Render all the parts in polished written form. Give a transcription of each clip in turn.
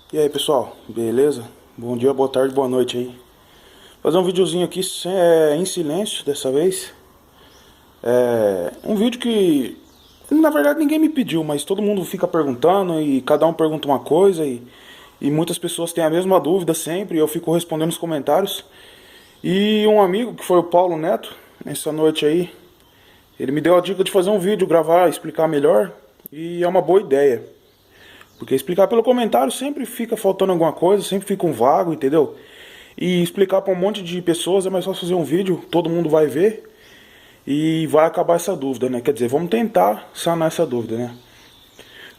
E aí pessoal, beleza? Bom dia, boa tarde, boa noite aí. Fazer um videozinho aqui em silêncio dessa vez. Um vídeo que na verdade ninguém me pediu, mas todo mundo fica perguntando e cada um pergunta uma coisa e muitas pessoas têm a mesma dúvida sempre e eu fico respondendo nos comentários. E um amigo que foi o Paulo Neto, nessa noite aí, ele me deu a dica de fazer um vídeo, gravar, explicar melhor e é uma boa ideia. Porque explicar pelo comentário sempre fica faltando alguma coisa, sempre fica um vago, entendeu? E explicar para um monte de pessoas é mais fácil fazer um vídeo, todo mundo vai ver e vai acabar essa dúvida, né? Quer dizer, vamos tentar sanar essa dúvida, né?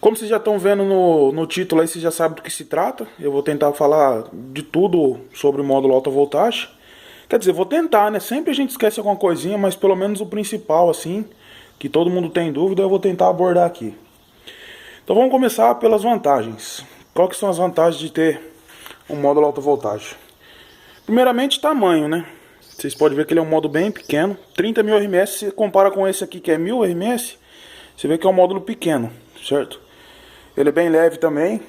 Como vocês já estão vendo no título aí, vocês já sabem do que se trata. Eu vou tentar falar de tudo sobre o módulo alta voltagem. Quer dizer, vou tentar, né? Sempre a gente esquece alguma coisinha, mas pelo menos o principal, assim, que todo mundo tem dúvida, eu vou tentar abordar aqui. Então vamos começar pelas vantagens. Qual que são as vantagens de ter um módulo alta voltagem? Primeiramente, tamanho, né? Vocês podem ver que ele é um módulo bem pequeno. 30.000 RMS, se compara com esse aqui que é 1.000 RMS, você vê que é um módulo pequeno, certo? Ele é bem leve também.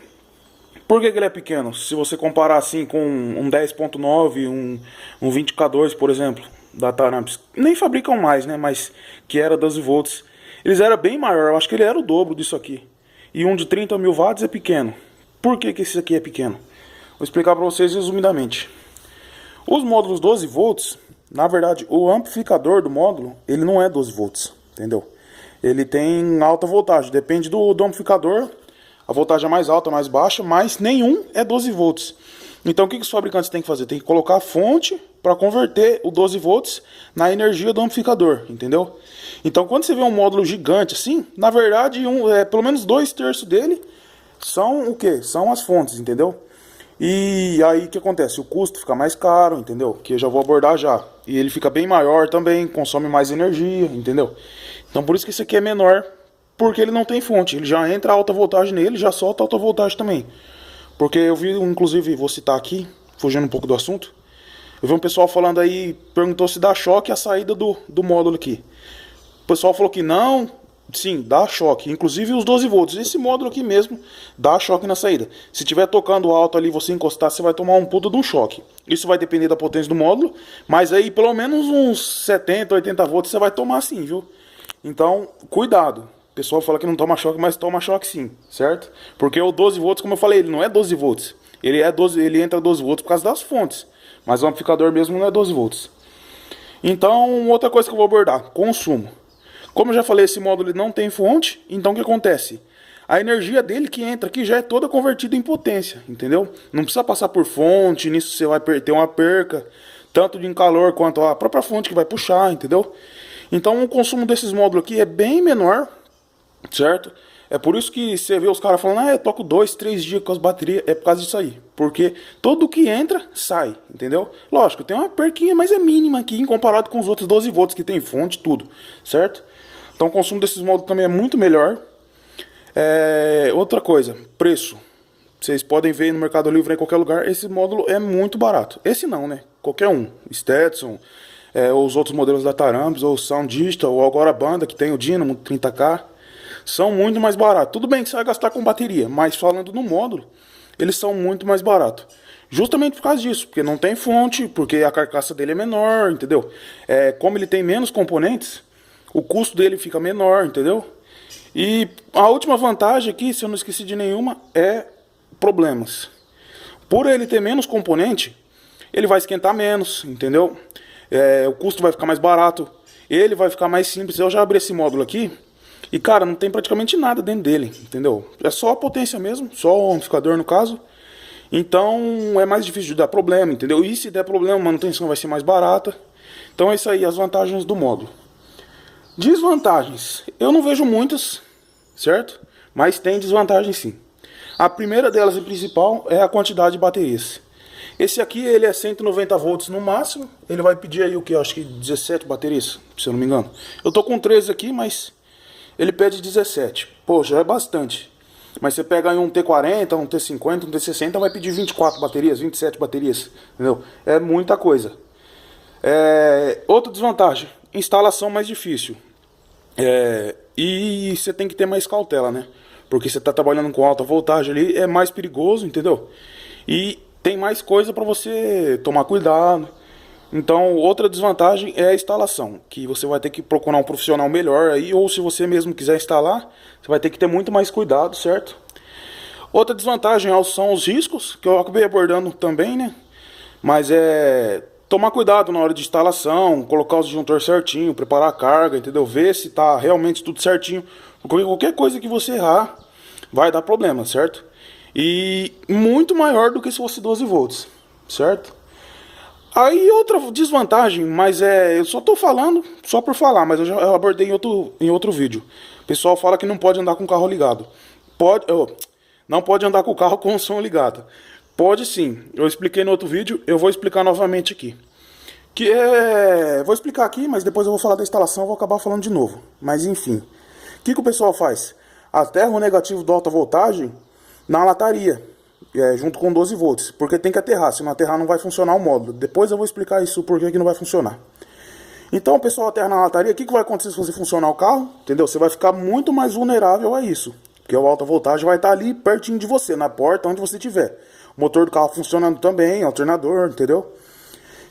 Por que ele é pequeno? Se você comparar assim com um 10.9, um 20K2, por exemplo, da Taramps. Nem fabricam mais, né? Mas que era 12 volts. Eles eram bem maior, eu acho que ele era o dobro disso aqui. E um de 30.000 watts é pequeno. Por que esse aqui é pequeno? Vou explicar para vocês resumidamente. Os módulos 12 volts, na verdade, o amplificador do módulo, ele não é 12 volts, entendeu? Ele tem alta voltagem, depende do amplificador, a voltagem é mais alta, mais baixa, mas nenhum é 12 volts. Então o que os fabricantes têm que fazer? Tem que colocar a fonte para converter o 12 volts na energia do amplificador, entendeu? Então quando você vê um módulo gigante assim, na verdade pelo menos 2/3 dele são o que? São as fontes, entendeu? E aí o que acontece? O custo fica mais caro, entendeu? Que eu já vou abordar já. E ele fica bem maior também, consome mais energia, entendeu? Então por isso que esse aqui é menor, porque ele não tem fonte. Ele já entra alta voltagem nele, já solta alta voltagem também. Porque eu vi, inclusive, vou citar aqui, fugindo um pouco do assunto. Eu vi um pessoal falando aí, perguntou se dá choque a saída do módulo aqui. O pessoal falou que não, sim, dá choque. Inclusive os 12 volts. Esse módulo aqui mesmo dá choque na saída. Se estiver tocando alto ali, você encostar, você vai tomar um puta de um choque. Isso vai depender da potência do módulo, mas aí pelo menos uns 70, 80 volts você vai tomar sim, viu? Então, cuidado. O pessoal fala que não toma choque, mas toma choque sim, certo? Porque o 12 volts, como eu falei, ele não é 12 volts. Ele é 12, ele entra 12 volts por causa das fontes. Mas o amplificador mesmo não é 12 volts. Então, outra coisa que eu vou abordar, consumo. Como eu já falei, esse módulo não tem fonte, então o que acontece? A energia dele que entra aqui já é toda convertida em potência, entendeu? Não precisa passar por fonte, nisso você vai ter uma perca, tanto de calor quanto a própria fonte que vai puxar, entendeu? Então o consumo desses módulos aqui é bem menor, certo? É por isso que você vê os caras falando, eu toco 2, 3 dias com as baterias, é por causa disso aí. Porque tudo que entra, sai, entendeu? Lógico, tem uma perquinha, mas é mínima aqui, em comparado com os outros 12 volts que tem fonte, tudo, certo? Então o consumo desses módulos também é muito melhor. Outra coisa, preço. Vocês podem ver no Mercado Livre em qualquer lugar, esse módulo é muito barato. Esse não, né? Qualquer um. Stetson, ou os outros modelos da Taramps, ou Sound Digital, ou agora a banda que tem o Dynamo 30K. São muito mais baratos. Tudo bem que você vai gastar com bateria, mas falando no módulo, eles são muito mais baratos. Justamente por causa disso, porque não tem fonte, porque a carcaça dele é menor, entendeu? Como ele tem menos componentes, o custo dele fica menor, entendeu? E a última vantagem aqui, se eu não esqueci de nenhuma, é problemas. Por ele ter menos componente, ele vai esquentar menos, entendeu? O custo vai ficar mais barato, ele vai ficar mais simples. Eu já abri esse módulo aqui e, cara, não tem praticamente nada dentro dele, entendeu? É só a potência mesmo, só o amplificador no caso. Então é mais difícil de dar problema, entendeu? E se der problema, a manutenção vai ser mais barata. Então é isso aí, as vantagens do módulo. Desvantagens, eu não vejo muitas, certo? Mas tem desvantagens sim. A primeira delas e principal é a quantidade de baterias. Esse aqui ele é 190 volts no máximo. Ele vai pedir aí o que? Acho que 17 baterias, se eu não me engano. Eu tô com 13 aqui, mas ele pede 17. Pô, já é bastante. Mas você pega aí um T40, um T50, um T60, vai pedir 24 baterias, 27 baterias, entendeu? É muita coisa. Outra desvantagem, instalação mais difícil. E você tem que ter mais cautela, né? porque você está trabalhando com alta voltagem ali, é mais perigoso, entendeu? E tem mais coisa para você tomar cuidado. Então, outra desvantagem é a instalação, que você vai ter que procurar um profissional melhor aí, ou se você mesmo quiser instalar, você vai ter que ter muito mais cuidado, certo? Outra desvantagem são os riscos, que eu acabei abordando também, né? Mas é tomar cuidado na hora de instalação, colocar os disjuntores certinho, preparar a carga, entendeu? Ver se tá realmente tudo certinho, porque qualquer coisa que você errar vai dar problema, certo? E muito maior do que se fosse 12 volts, certo? Aí outra desvantagem, mas eu só tô falando só por falar, mas eu abordei em outro vídeo. O pessoal fala que não pode andar com o carro ligado. Não pode andar com o carro com o som ligado. Pode sim. Eu expliquei no outro vídeo, eu vou explicar novamente aqui. Vou explicar aqui, mas depois eu vou falar da instalação, eu vou acabar falando de novo. Mas enfim. O que o pessoal faz? Aterra o negativo da alta voltagem na lataria, junto com 12 volts, porque tem que aterrar, se não aterrar não vai funcionar o módulo. Depois eu vou explicar isso por que não vai funcionar. Então o pessoal aterra na lataria, o que vai acontecer se você funcionar o carro? Entendeu? Você vai ficar muito mais vulnerável a isso, porque a alta voltagem vai estar ali pertinho de você, na porta, onde você estiver. O motor do carro funcionando também, alternador, entendeu?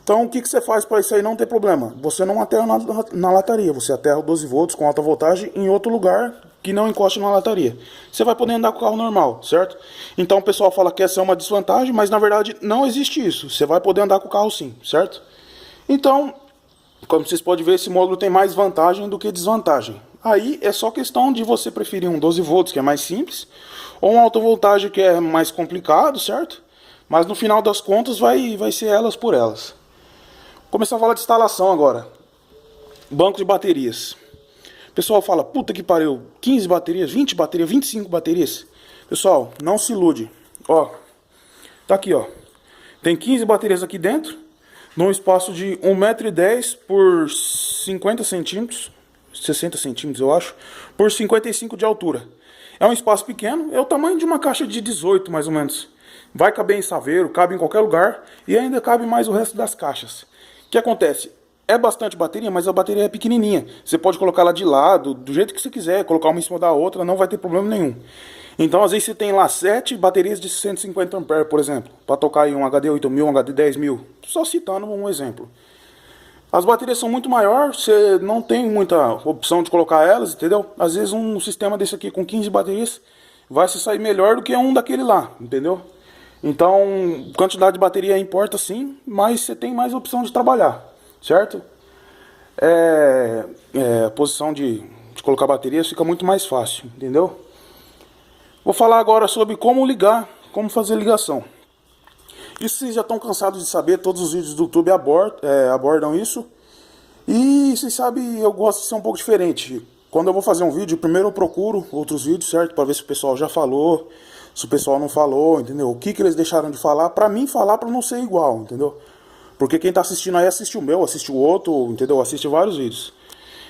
Então o que você faz para isso aí não ter problema? Você não aterra na lataria, você aterra o 12 volts com alta voltagem em outro lugar que não encoste na lataria. Você vai poder andar com o carro normal, certo? Então o pessoal fala que essa é uma desvantagem, mas na verdade não existe isso. Você vai poder andar com o carro sim, certo? Então, como vocês podem ver, esse módulo tem mais vantagem do que desvantagem. Aí é só questão de você preferir um 12 volts que é mais simples, ou uma alta voltagem que é mais complicado, certo? Mas no final das contas vai ser elas por elas. Vou começar a falar de instalação agora. Banco de baterias. O pessoal fala, puta que pariu, 15 baterias, 20 baterias, 25 baterias. Pessoal, não se ilude. Ó, tá aqui, ó. Tem 15 baterias aqui dentro, num espaço de 1,10 m por 50 centímetros, 60 centímetros eu acho, por 55 de altura. É um espaço pequeno, é o tamanho de uma caixa de 18 mais ou menos. Vai caber em saveiro, cabe em qualquer lugar e ainda cabe mais o resto das caixas. O que acontece? É bastante bateria, mas a bateria é pequenininha. Você pode colocar ela de lado, do jeito que você quiser, colocar uma em cima da outra, não vai ter problema nenhum. Então, às vezes você tem lá 7 baterias de 150 A, por exemplo, para tocar em um HD 8000, um HD 10000. Só citando um exemplo. As baterias são muito maiores, você não tem muita opção de colocar elas, entendeu? Às vezes um sistema desse aqui com 15 baterias vai se sair melhor do que um daquele lá, entendeu? Então, quantidade de bateria importa sim, mas você tem mais opção de trabalhar, certo? A posição de colocar baterias fica muito mais fácil, entendeu? Vou falar agora sobre como ligar, como fazer ligação. Isso vocês já estão cansados de saber, todos os vídeos do YouTube abordam isso. E vocês sabem, eu gosto de ser um pouco diferente. Quando eu vou fazer um vídeo, primeiro eu procuro outros vídeos, certo? Para ver se o pessoal já falou, se o pessoal não falou, entendeu? O que eles deixaram de falar, para mim falar para não ser igual, entendeu? Porque quem tá assistindo aí assiste o meu, assiste o outro, entendeu? Assiste vários vídeos.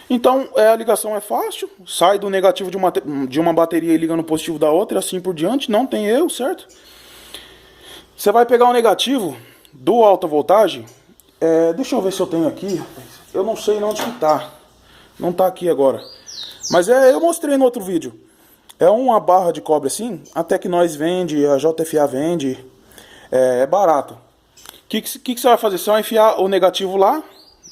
Então, a ligação é fácil, sai do negativo de uma bateria e liga no positivo da outra, e assim por diante, não tem erro, certo? Você vai pegar o negativo do alta voltagem, deixa eu ver se eu tenho aqui, eu não sei onde que tá, não tá aqui agora, mas eu mostrei no outro vídeo. É uma barra de cobre assim, a Tecnós vende, a JFA vende, é barato. O que você vai fazer? Você vai enfiar o negativo lá,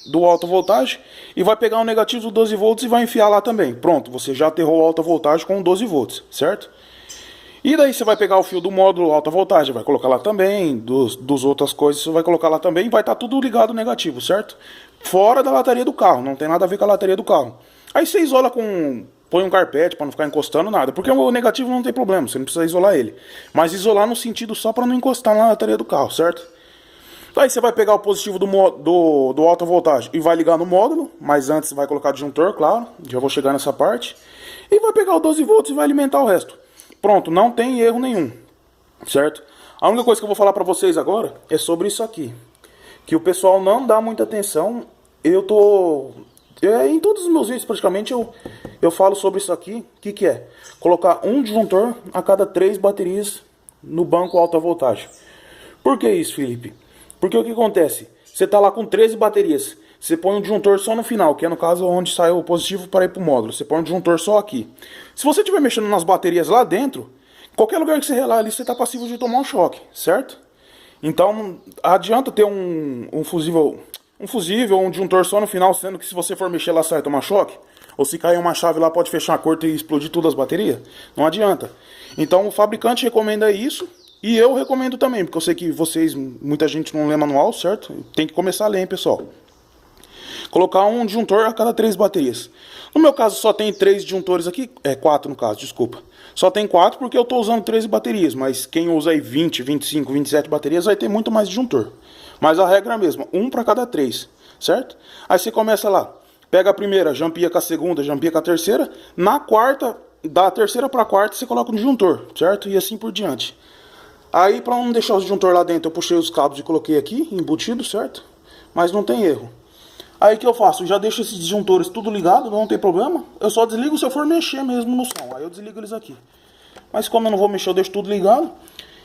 do alta voltagem, e vai pegar o negativo do 12 volts e vai enfiar lá também. Pronto, você já aterrou a alta voltagem com 12 volts, certo? E daí você vai pegar o fio do módulo alta voltagem, vai colocar lá também, dos outras coisas você vai colocar lá também, vai estar tudo ligado negativo, certo? Fora da lataria do carro, não tem nada a ver com a lataria do carro. Aí você isola põe um carpete para não ficar encostando nada, porque o negativo não tem problema, você não precisa isolar ele. Mas isolar no sentido só para não encostar na lataria do carro, certo? Aí você vai pegar o positivo do alta voltagem e vai ligar no módulo, mas antes vai colocar disjuntor, claro, já vou chegar nessa parte. E vai pegar o 12 volts e vai alimentar o resto. Pronto, não tem erro nenhum, certo? A única coisa que eu vou falar para vocês agora é sobre isso aqui, que o pessoal não dá muita atenção. Em todos os meus vídeos praticamente eu falo sobre isso aqui. O que é? Colocar um disjuntor a cada 3 baterias no banco alta voltagem. Por que isso, Felipe? Porque o que acontece? Você está lá com 13 baterias. você põe um disjuntor só no final, que é no caso onde sai o positivo para ir pro módulo. Você põe um disjuntor só aqui. Se você estiver mexendo nas baterias lá dentro, qualquer lugar que você relar ali, você está passível de tomar um choque, certo? Então, adianta ter um fusível ou um disjuntor só no final, sendo que se você for mexer lá, sai tomar choque. Ou se cair uma chave lá, pode fechar a corta e explodir todas as baterias. Não adianta. Então, o fabricante recomenda isso. E eu recomendo também, porque eu sei que vocês, muita gente não lê manual, certo? Tem que começar a ler, hein, pessoal. Colocar um disjuntor a cada 3 baterias. No meu caso só tem 3 disjuntores aqui, 4 no caso, desculpa. Só tem 4 porque eu estou usando 13 baterias, mas quem usa aí 20, 25, 27 baterias vai ter muito mais disjuntor. Mas a regra é a mesma, um para cada 3, certo? Aí você começa lá, pega a primeira, jampia com a segunda, jampia com a terceira. Na quarta, da terceira para a quarta, você coloca um disjuntor, certo? E assim por diante. Aí, para não deixar o disjuntor lá dentro, eu puxei os cabos e coloquei aqui, embutido, certo? Mas não tem erro. Aí o que eu faço? Eu já deixo esses disjuntores tudo ligado, não tem problema. Eu só desligo se eu for mexer mesmo no som. Aí eu desligo eles aqui. Mas como eu não vou mexer, eu deixo tudo ligado.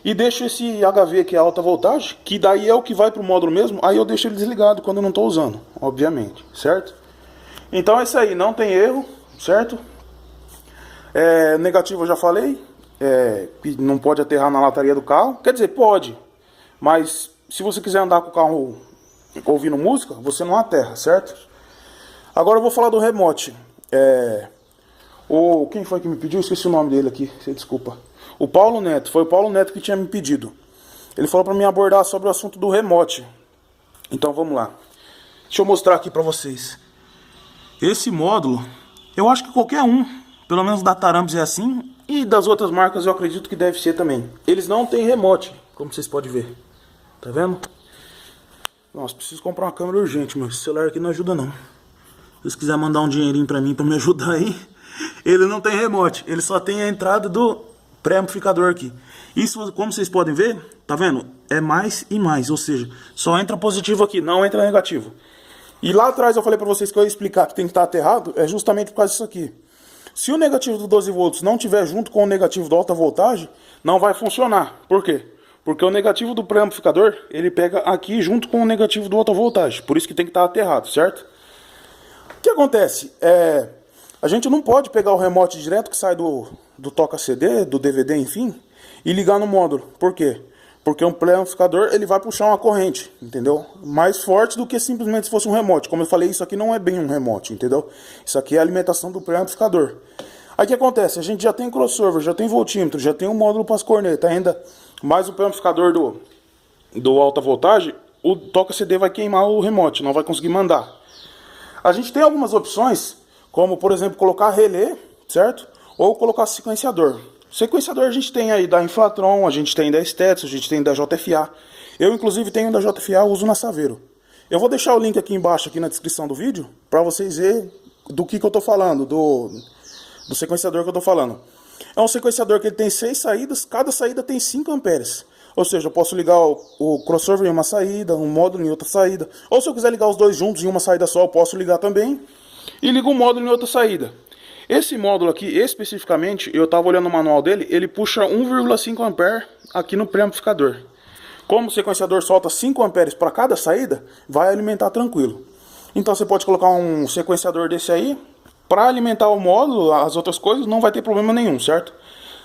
E deixo esse HV que é alta voltagem, que daí é o que vai pro módulo mesmo. Aí eu deixo ele desligado quando eu não estou usando, obviamente, certo? Então é isso aí, não tem erro, certo? Negativo eu já falei. Não pode aterrar na lataria do carro. Quer dizer, pode. Mas se você quiser andar com o carro ouvindo música, você não aterra, certo? Agora eu vou falar do remote. Quem foi que me pediu? Esqueci o nome dele aqui, desculpa. O Paulo Neto, foi o Paulo Neto que tinha me pedido. Ele falou para mim abordar sobre o assunto do remote. Então vamos lá. Deixa eu mostrar aqui para vocês. Esse módulo, eu acho que qualquer um, pelo menos da Tarambs é assim, e das outras marcas eu acredito que deve ser também. Eles não têm remote, como vocês podem ver. Tá vendo? Nossa, preciso comprar uma câmera urgente, meu. Esse celular aqui não ajuda não. Se vocês quiserem mandar um dinheirinho pra mim, pra me ajudar aí. Ele não tem remote, ele só tem a entrada do pré-amplificador aqui. Isso, como vocês podem ver, tá vendo? É mais e mais, ou seja, só entra positivo aqui, não entra negativo. E lá atrás eu falei pra vocês que eu ia explicar que tem que estar aterrado, é justamente por causa disso aqui. Se o negativo do 12 volts não tiver junto com o negativo da alta voltagem, não vai funcionar. Por quê? Porque o negativo do pré-amplificador, ele pega aqui junto com o negativo do alta voltagem. Por isso que tem que estar aterrado, certo? O que acontece? A gente não pode pegar o remote direto que sai do toca CD, do DVD, enfim, e ligar no módulo. Por quê? Porque um pré-amplificador, ele vai puxar uma corrente, entendeu? Mais forte do que simplesmente se fosse um remote. Como eu falei, isso aqui não é bem um remote, entendeu? Isso aqui é a alimentação do pré-amplificador. Aí o que acontece? A gente já tem crossover, já tem voltímetro, já tem um módulo para as cornetas, ainda mais o pré-amplificador do alta voltagem, o toca CD vai queimar o remote, não vai conseguir mandar. A gente tem algumas opções, como por exemplo colocar relé, certo? Ou colocar sequenciador. Sequenciador a gente tem aí da Inflatron, a gente tem da Stetson, a gente tem da JFA. Eu inclusive tenho da JFA, uso na Saveiro. Eu vou deixar o link aqui embaixo, aqui na descrição do vídeo, para vocês verem do que eu estou falando, do sequenciador que eu estou falando. É um sequenciador que ele tem 6 saídas, cada saída tem 5 amperes. Ou seja, eu posso ligar o crossover em uma saída, um módulo em outra saída. Ou se eu quiser ligar os dois juntos em uma saída só, eu posso ligar também. E ligo um módulo em outra saída. Esse módulo aqui, especificamente, eu estava olhando o manual dele, ele puxa 1,5 ampere aqui no pré-amplificador. Como o sequenciador solta 5 amperes para cada saída, vai alimentar tranquilo. Então você pode colocar um sequenciador desse aí, para alimentar o módulo, as outras coisas, não vai ter problema nenhum, certo?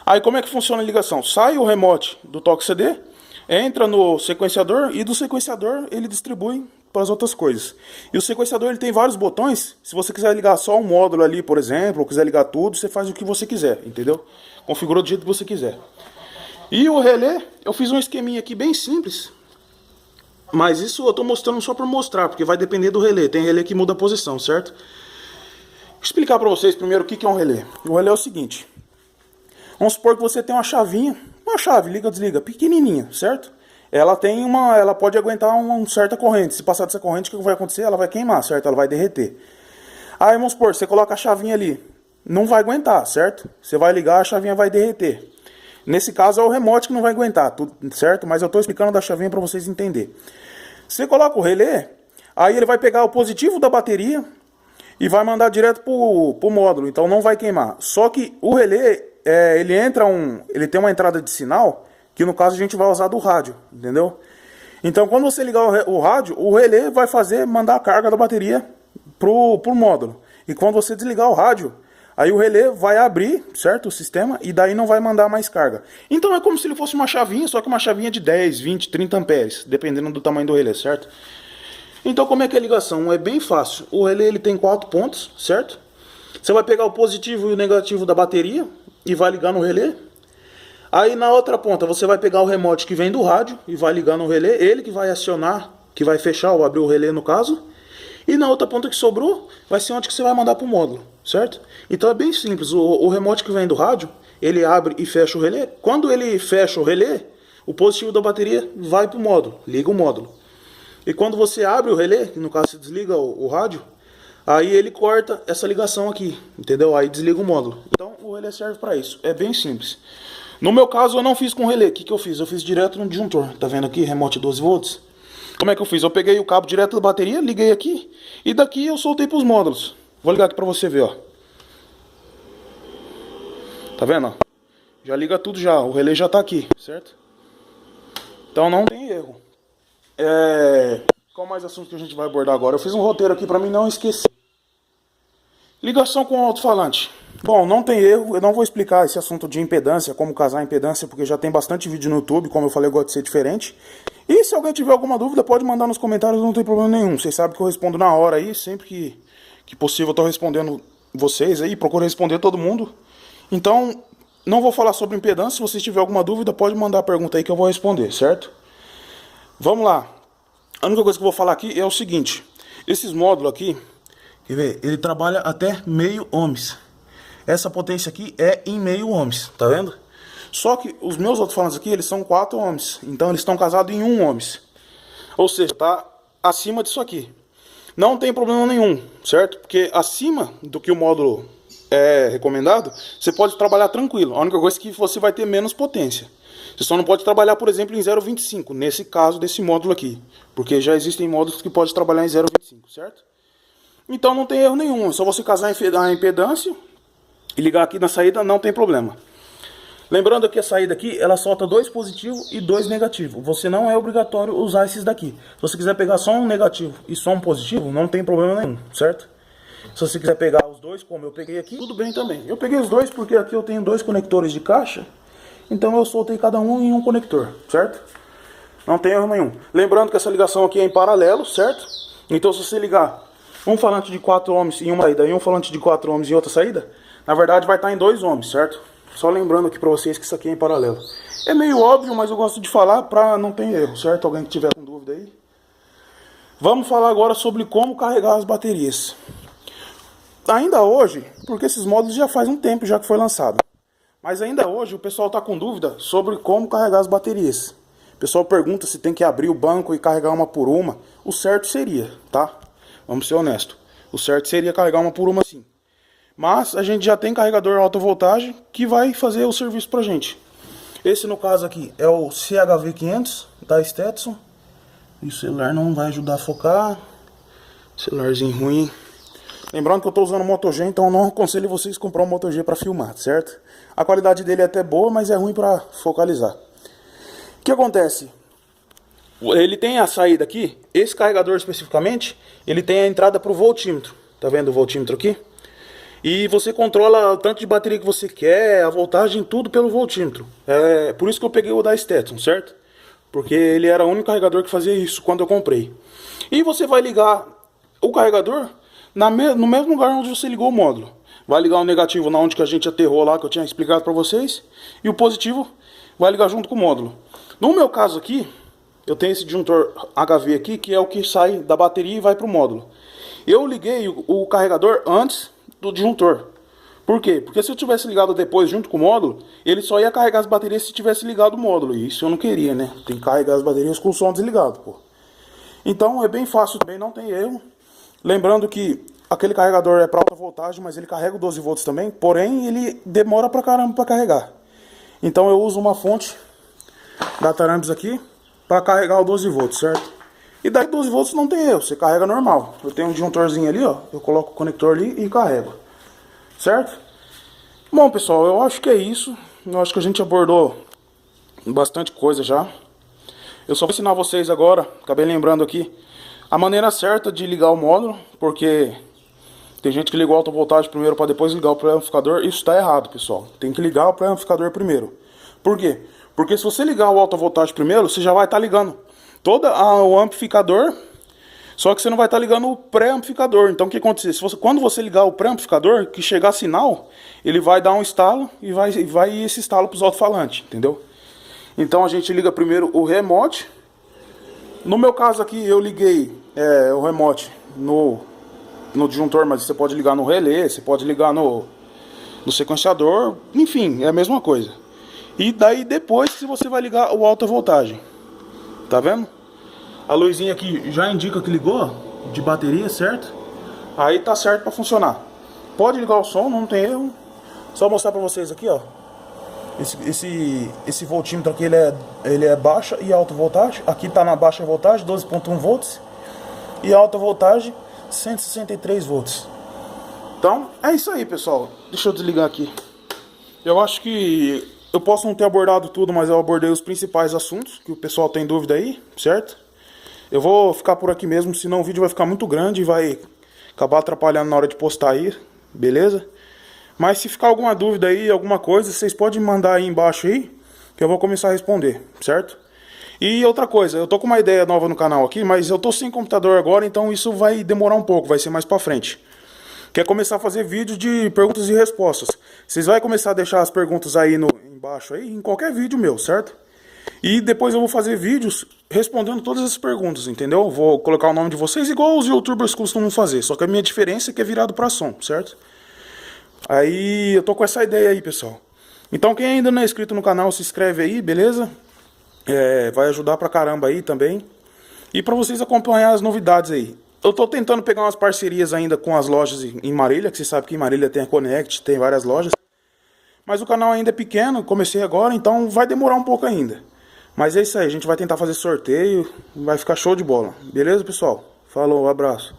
Aí como é que funciona a ligação? Sai o remote do toque CD, entra no sequenciador e do sequenciador ele distribui para as outras coisas. E o sequenciador ele tem vários botões. Se você quiser ligar só um módulo ali, por exemplo, ou quiser ligar tudo, você faz o que você quiser, entendeu? Configura do jeito que você quiser. E o relé, eu fiz um esqueminha aqui bem simples. Mas isso eu estou mostrando só para mostrar, porque vai depender do relé. Tem relé que muda a posição, certo? Vou explicar para vocês primeiro o que é um relé. O relé é o seguinte. Vamos supor que você tem uma chavinha, uma chave, liga, desliga, pequenininha, certo? Ela pode aguentar uma certa corrente. Se passar dessa corrente, o que vai acontecer? Ela vai queimar, certo? Ela vai derreter. Aí vamos supor, você coloca a chavinha ali, não vai aguentar, certo? Você vai ligar, a chavinha vai derreter. Nesse caso é o remote que não vai aguentar, certo? Mas eu estou explicando da chavinha para vocês entenderem. Você coloca o relé, aí ele vai pegar o positivo da bateria e vai mandar direto pro módulo, então não vai queimar. Só que o relé, ele tem uma entrada de sinal, que no caso a gente vai usar do rádio, entendeu? Então quando você ligar o rádio, o relé vai mandar a carga da bateria pro módulo. E quando você desligar o rádio, aí o relé vai abrir, certo? O sistema, e daí não vai mandar mais carga. Então é como se ele fosse uma chavinha, só que uma chavinha de 10, 20, 30 amperes, dependendo do tamanho do relé, certo? Então como é que é a ligação? É bem fácil. O relé ele tem 4 pontos, certo? Você vai pegar o positivo e o negativo da bateria e vai ligar no relé. Aí na outra ponta você vai pegar o remote que vem do rádio e vai ligar no relé. Ele que vai acionar, que vai fechar ou abrir o relé no caso. E na outra ponta que sobrou, vai ser onde que você vai mandar para o módulo, certo? Então é bem simples, o remote que vem do rádio, ele abre e fecha o relé. Quando ele fecha o relé, o positivo da bateria vai para o módulo, liga o módulo. E quando você abre o relé, no caso você desliga o rádio, aí ele corta essa ligação aqui, entendeu? Aí desliga o módulo. Então o relé serve para isso, é bem simples. No meu caso eu não fiz com relé, o que eu fiz? Eu fiz direto no disjuntor, tá vendo aqui, remote 12 volts? Como é que eu fiz? Eu peguei o cabo direto da bateria, liguei aqui, e daqui eu soltei para os módulos. Vou ligar aqui para você ver, ó. Tá vendo, ó? Já liga tudo já, o relé já tá aqui, certo? Então não tem erro. Qual mais assunto que a gente vai abordar agora? Eu fiz um roteiro aqui para mim não esquecer. Ligação com o alto-falante. Bom, não tem erro, eu não vou explicar esse assunto de impedância, como casar impedância, porque já tem bastante vídeo no YouTube, como eu falei, eu gosto de ser diferente. E se alguém tiver alguma dúvida, pode mandar nos comentários, não tem problema nenhum. Vocês sabem que eu respondo na hora aí, sempre que possível eu tô respondendo vocês aí, procuro responder todo mundo. Então, não vou falar sobre impedância, se vocês tiverem alguma dúvida, pode mandar a pergunta aí que eu vou responder, certo? Vamos lá. A única coisa que eu vou falar aqui é o seguinte, esses módulos aqui, quer ver? Ele trabalha até meio ohms. Essa potência aqui é em meio ohms, tá vendo? Só que os meus alto-falantes aqui, eles são 4 ohms. Então eles estão casados em 1 ohms. Ou seja, tá acima disso aqui. Não tem problema nenhum, certo? Porque acima do que o módulo é recomendado, você pode trabalhar tranquilo. A única coisa é que você vai ter menos potência. Você só não pode trabalhar, por exemplo, em 0,25, nesse caso desse módulo aqui. Porque já existem módulos que pode trabalhar em 0,25, certo? Então não tem erro nenhum, é só você casar a impedância e ligar aqui na saída, não tem problema. Lembrando que a saída aqui, ela solta 2 positivos e 2 negativos. Você não é obrigatório usar esses daqui. Se você quiser pegar só um negativo e só um positivo, não tem problema nenhum, certo? Se você quiser pegar os dois, como eu peguei aqui, tudo bem também. Eu peguei os dois porque aqui eu tenho 2 conectores de caixa, então eu soltei cada um em um conector, certo? Não tem erro nenhum. Lembrando que essa ligação aqui é em paralelo, certo? Então se você ligar um falante de 4 ohms em uma saída e um falante de 4 ohms em outra saída, na verdade vai estar em 2 ohms, certo? Só lembrando aqui pra vocês que isso aqui é em paralelo. É meio óbvio, mas eu gosto de falar pra não ter erro, certo? Alguém que tiver com dúvida aí. Vamos falar agora sobre como carregar as baterias. Ainda hoje, porque esses módulos já faz um tempo já que foi lançado. Mas ainda hoje o pessoal tá com dúvida sobre como carregar as baterias. O pessoal pergunta se tem que abrir o banco e carregar uma por uma. O certo seria, tá? Vamos ser honestos. O certo seria carregar uma por uma sim. Mas a gente já tem carregador alta voltagem que vai fazer o serviço pra gente. Esse no caso aqui é o CHV500 da Stetson. E o celular não vai ajudar a focar. Celularzinho ruim. Lembrando que eu estou usando o Moto G, então eu não aconselho vocês a comprar um Moto G para filmar, certo? A qualidade dele é até boa, mas é ruim para focalizar. O que acontece? Ele tem a saída aqui, esse carregador especificamente, ele tem a entrada para o voltímetro. Tá vendo o voltímetro aqui? E você controla o tanto de bateria que você quer, a voltagem, tudo pelo voltímetro. É por isso que eu peguei o da Stetson, certo? Porque ele era o único carregador que fazia isso quando eu comprei. E você vai ligar o carregador no mesmo lugar onde você ligou o módulo. Vai ligar o negativo na onde que a gente aterrou lá, que eu tinha explicado para vocês. E o positivo vai ligar junto com o módulo. No meu caso aqui, eu tenho esse disjuntor HV aqui, que é o que sai da bateria e vai para o módulo. Eu liguei o carregador antes do disjuntor. Por quê? Porque se eu tivesse ligado depois junto com o módulo, ele só ia carregar as baterias se tivesse ligado o módulo. E isso eu não queria, né? Tem que carregar as baterias com o som desligado, pô. Então é bem fácil também, não tem erro. Lembrando que aquele carregador é para alta voltagem, mas ele carrega 12 volts também. Porém, ele demora pra caramba para carregar. Então eu uso uma fonte da Tarambus aqui para carregar o 12 volts, certo? E daí 12 volts não tem erro, você carrega normal. Eu tenho um disjuntorzinho ali, ó. Eu coloco o conector ali e carrego. Certo? Bom, pessoal, eu acho que é isso. Eu acho que a gente abordou bastante coisa já. Eu só vou ensinar vocês agora, acabei lembrando aqui, a maneira certa de ligar o módulo, porque tem gente que liga o alta voltagem primeiro para depois ligar o pré-amplificador. Isso está errado, pessoal. Tem que ligar o pré-amplificador primeiro. Por quê? Porque se você ligar o alta voltagem primeiro, você já vai estar ligando todo o amplificador, só que você não vai estar ligando o pré-amplificador. Então o que acontece? Quando você ligar o pré-amplificador, que chegar sinal, ele vai dar um estalo e vai ir esse estalo para os alto-falantes, entendeu? Então a gente liga primeiro o remote. No meu caso aqui eu liguei o remote no disjuntor, mas você pode ligar no relé, você pode ligar no sequenciador, enfim, é a mesma coisa. E daí depois que você vai ligar o alta voltagem. Tá vendo? A luzinha aqui já indica que ligou, de bateria, certo? Aí tá certo pra funcionar. Pode ligar o som, não tem erro. Só mostrar pra vocês aqui, ó. Esse voltímetro aqui, ele é baixa e alta voltagem. Aqui tá na baixa voltagem, 12.1 volts. E alta voltagem, 163 volts. Então, é isso aí, pessoal. Deixa eu desligar aqui. Eu acho que eu posso não ter abordado tudo, mas eu abordei os principais assuntos que o pessoal tem dúvida aí, certo? Eu vou ficar por aqui mesmo, senão o vídeo vai ficar muito grande e vai acabar atrapalhando na hora de postar aí, beleza? Mas se ficar alguma dúvida aí, alguma coisa, vocês podem mandar aí embaixo aí, que eu vou começar a responder, certo? E outra coisa, eu tô com uma ideia nova no canal aqui, mas eu tô sem computador agora, então isso vai demorar um pouco, vai ser mais pra frente. Que é começar a fazer vídeo de perguntas e respostas. Vocês vão começar a deixar as perguntas aí embaixo aí, em qualquer vídeo meu, certo? E depois eu vou fazer vídeos respondendo todas as perguntas, entendeu? Vou colocar o nome de vocês igual os youtubers costumam fazer, só que a minha diferença é que é virado pra som, certo? Aí eu tô com essa ideia aí, pessoal. Então quem ainda não é inscrito no canal, se inscreve aí, beleza? Vai ajudar pra caramba aí também. E pra vocês acompanhar as novidades aí. Eu tô tentando pegar umas parcerias ainda com as lojas em Marília, que você sabe que em Marília tem a Connect, tem várias lojas. Mas o canal ainda é pequeno, comecei agora, então vai demorar um pouco ainda. Mas é isso aí, a gente vai tentar fazer sorteio, vai ficar show de bola. Beleza, pessoal? Falou, abraço.